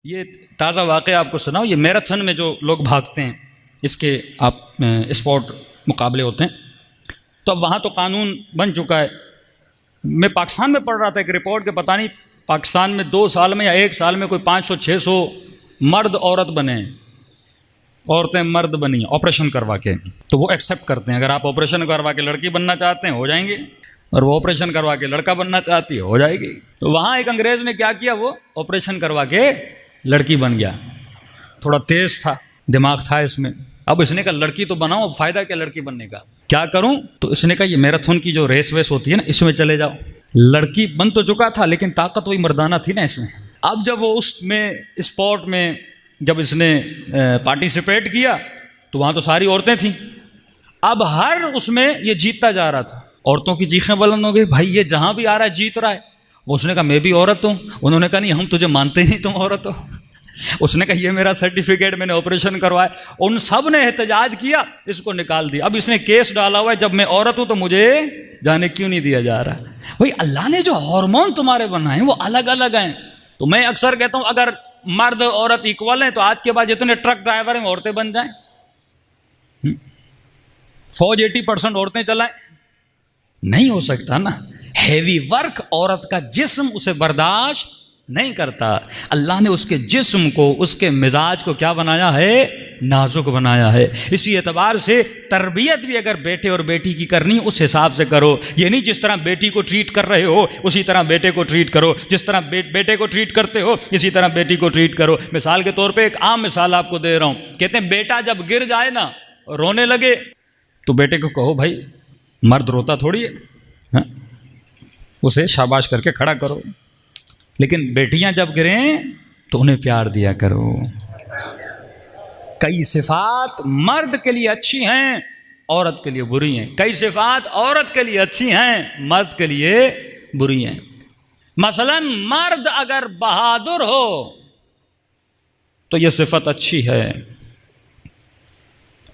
یہ تازہ واقعہ آپ کو سناؤ. یہ میراتھن میں جو لوگ بھاگتے ہیں اس کے آپ اسپورٹ مقابلے ہوتے ہیں، تو اب وہاں تو قانون بن چکا ہے. میں پاکستان میں پڑھ رہا تھا ایک رپورٹ کہ پتہ نہیں پاکستان میں 2 سال میں یا 1 سال میں کوئی 500-600 مرد عورت بنے ہیں، عورتیں مرد بنی آپریشن کروا کے. تو وہ ایکسیپٹ کرتے ہیں، اگر آپ آپریشن کروا کے لڑکی بننا چاہتے ہیں ہو جائیں گے، اور وہ آپریشن کروا کے لڑکا بننا چاہتی ہے ہو جائے گی. تو وہاں ایک انگریز نے کیا کیا، وہ آپریشن کروا کے لڑکی بن گیا. تھوڑا تیز تھا، دماغ تھا اس میں. اب اس نے کہا لڑکی تو بناؤ، اب فائدہ کیا لڑکی بننے کا، کیا کروں؟ تو اس نے کہا یہ میراتھن کی جو ریس ویس ہوتی ہے نا اس میں چلے جاؤ. لڑکی بن تو چکا تھا لیکن طاقت وہی مردانہ تھی نا اس میں. اب جب وہ اس میں اسپورٹ میں جب اس نے پارٹیسپیٹ کیا تو وہاں تو ساری عورتیں تھیں. اب ہر اس میں یہ جیتتا جا رہا تھا. عورتوں کی چیخیں بلند ہو گئی، بھائی یہ جہاں بھی آ رہا ہے جیت رہا ہے. اس نے کہا میں بھی عورت ہوں. انہوں نے کہا نہیں ہم تجھے مانتے نہیں، تم عورت ہو. اس نے کہا یہ میرا سرٹیفکیٹ، میں نے آپریشن کروایا. ان سب نے احتجاج کیا، اس کو نکال دیا. اب اس نے کیس ڈالا ہوا ہے جب میں عورت ہوں تو مجھے جانے کیوں نہیں دیا جا رہا. بھائی اللہ نے جو ہارمون تمہارے بنائے ہیں وہ الگ الگ ہیں. تو میں اکثر کہتا ہوں اگر مرد عورت ایکول ہیں تو آج کے بعد جتنے ٹرک ڈرائیور ہیں عورتیں بن جائیں، فوج 80% عورتیں چلائیں. نہیں ہو سکتا نا. ہیوی ورک عورت کا جسم اسے برداشت نہیں کرتا. اللہ نے اس کے جسم کو، اس کے مزاج کو کیا بنایا ہے؟ نازک بنایا ہے. اسی اعتبار سے تربیت بھی اگر بیٹے اور بیٹی کی کرنی اس حساب سے کرو. یہ نہیں جس طرح بیٹی کو ٹریٹ کر رہے ہو اسی طرح بیٹے کو ٹریٹ کرو، جس طرح بیٹے کو ٹریٹ کرتے ہو اسی طرح بیٹی کو ٹریٹ کرو. مثال کے طور پہ ایک عام مثال آپ کو دے رہا ہوں. کہتے ہیں بیٹا جب گر جائے نا رونے لگے تو بیٹے کو کہو بھائی مرد روتا تھوڑی ہے، اسے شاباش کر کے کھڑا کرو. لیکن بیٹیاں جب گریں تو انہیں پیار دیا کرو. کئی صفات مرد کے لیے اچھی ہیں، عورت کے لیے بری ہیں. کئی صفات عورت کے لیے اچھی ہیں، مرد کے لیے بری ہیں. مثلا مرد اگر بہادر ہو تو یہ صفت اچھی ہے.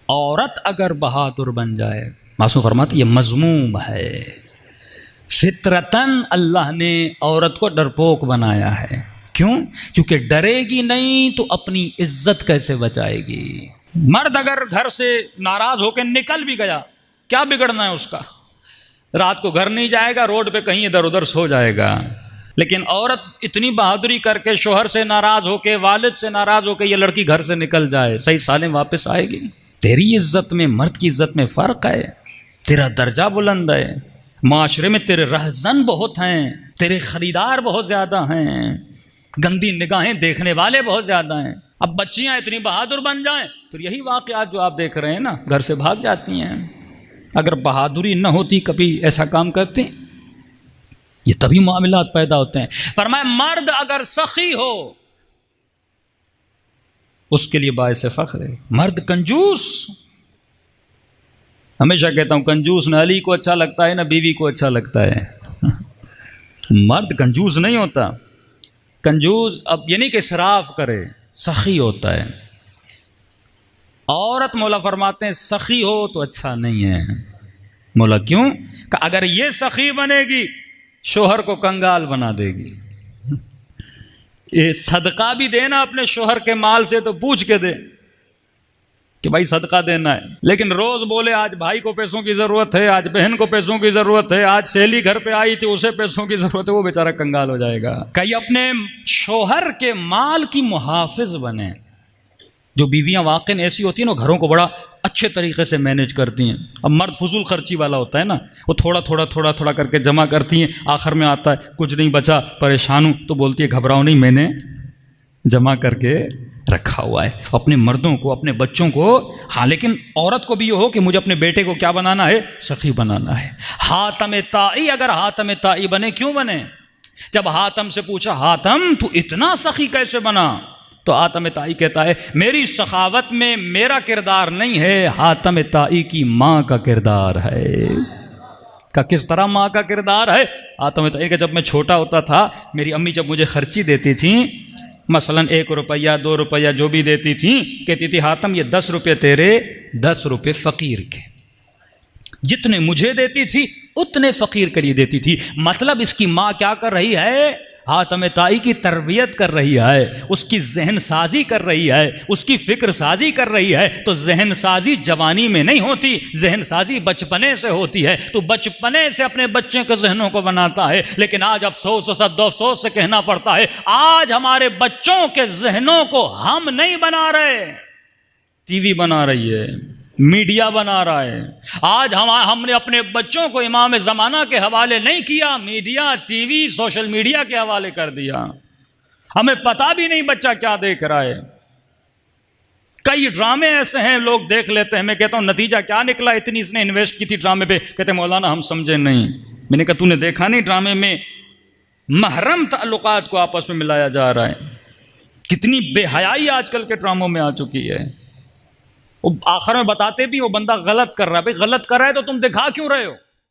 عورت اگر بہادر بن جائے، معصوم فرماتے یہ مذموم ہے. فطرتاً اللہ نے عورت کو ڈرپوک بنایا ہے. کیوں؟ کیونکہ ڈرے گی نہیں تو اپنی عزت کیسے بچائے گی. مرد اگر گھر سے ناراض ہو کے نکل بھی گیا کیا بگڑنا ہے اس کا؟ رات کو گھر نہیں جائے گا، روڈ پہ کہیں ادھر ادھر سو جائے گا. لیکن عورت اتنی بہادری کر کے شوہر سے ناراض ہو کے، والد سے ناراض ہو کے یہ لڑکی گھر سے نکل جائے، صحیح سالم واپس آئے گی. تیری عزت میں مرد کی عزت میں فرق ہے. تیرا درجہ بلند ہے. معاشرے میں تیرے رہزن بہت ہیں، تیرے خریدار بہت زیادہ ہیں، گندی نگاہیں دیکھنے والے بہت زیادہ ہیں. اب بچیاں اتنی بہادر بن جائیں پھر یہی واقعات جو آپ دیکھ رہے ہیں نا، گھر سے بھاگ جاتی ہیں. اگر بہادری نہ ہوتی کبھی ایسا کام کرتے؟ یہ تبھی معاملات پیدا ہوتے ہیں. فرمایا مرد اگر سخی ہو اس کے لیے باعث فخر ہے. مرد کنجوس، ہمیشہ کہتا ہوں کنجوس نہ علی کو اچھا لگتا ہے نہ بیوی کو اچھا لگتا ہے. مرد کنجوس نہیں ہوتا. کنجوس اب یہ نہیں کہ اسراف کرے، سخی ہوتا ہے. عورت مولا فرماتے ہیں سخی ہو تو اچھا نہیں ہے. مولا کیوں؟ کہ اگر یہ سخی بنے گی شوہر کو کنگال بنا دے گی. یہ صدقہ بھی دینا اپنے شوہر کے مال سے تو پوچھ کے دے کہ بھائی صدقہ دینا ہے. لیکن روز بولے آج بھائی کو پیسوں کی ضرورت ہے، آج بہن کو پیسوں کی ضرورت ہے، آج سہیلی گھر پہ آئی تھی اسے پیسوں کی ضرورت ہے، وہ بیچارہ کنگال ہو جائے گا. کئی اپنے شوہر کے مال کی محافظ بنے. جو بیویاں واقعی ایسی ہوتی ہیں نا گھروں کو بڑا اچھے طریقے سے مینیج کرتی ہیں. اب مرد فضول خرچی والا ہوتا ہے نا، وہ تھوڑا تھوڑا کر کے جمع کرتی ہیں، آخر میں آتا ہے کچھ نہیں بچا، پریشان ہوں، تو بولتی ہے گھبراؤ نہیں، میں نے جمع کر کے رکھا ہوا ہے. اپنے مردوں کو، اپنے بچوں کو. ہاں لیکن عورت کو بھی یہ ہو کہ مجھے اپنے بیٹے کو کیا بنانا ہے؟ سخی بنانا ہے. حاتم طائی اگر حاتم طائی بنے، کیوں بنے؟ جب حاتم سے پوچھا حاتم تو اتنا سخی کیسے بنا؟ تو حاتم طائی کہتا ہے میری سخاوت میں میرا کردار نہیں ہے، حاتم طائی کی ماں کا کردار ہے. کہ کس طرح ماں کا کردار ہے؟ حاتم طائی کہ جب میں چھوٹا ہوتا تھا میری امی جب مجھے خرچی دیتی تھیں، مثلا 1 روپیہ 2 روپیہ جو بھی دیتی تھیں، کہتی تھی حاتم یہ 10 روپے تیرے، 10 روپے فقیر کے. جتنے مجھے دیتی تھی اتنے فقیر کے لیے دیتی تھی. مطلب اس کی ماں کیا کر رہی ہے؟ حاتم طائی کی تربیت کر رہی ہے، اس کی ذہن سازی کر رہی ہے، اس کی فکر سازی کر رہی ہے، تو ذہن سازی جوانی میں نہیں ہوتی، ذہن سازی بچپنے سے ہوتی ہے۔ تو بچپنے سے اپنے بچے کے ذہنوں کو بناتا ہے، لیکن آج افسوس و صد افسوس سے کہنا پڑتا ہے آج ہمارے بچوں کے ذہنوں کو ہم نہیں بنا رہے، ٹی وی بنا رہی ہے، میڈیا بنا رہا ہے۔ آج ہم نے اپنے بچوں کو امام زمانہ کے حوالے نہیں کیا، media, T V, social media کے حوالے کر دیا۔ ہمیں پتہ بھی نہیں بچہ کیا دیکھ رہا ہے۔ کئی ڈرامے ایسے ہیں لوگ دیکھ لیتے ہیں، میں کہتا ہوں نتیجہ کیا نکلا، اتنی اس نے انویسٹ کی تھی ڈرامے پہ، کہتے ہیں مولانا ہم سمجھے نہیں۔ میں نے کہا تو نے دیکھا نہیں ڈرامے میں محرم تعلقات کو آپس میں ملایا جا رہا ہے؟ کتنی بے حیائی آج کل کے ڈراموں میں آ چکی ہے۔ وہ آخر میں بتاتے بھی وہ بندہ غلط کر رہا ہے، بھئی غلط کر رہا ہے تو تم دکھا کیوں رہے ہو؟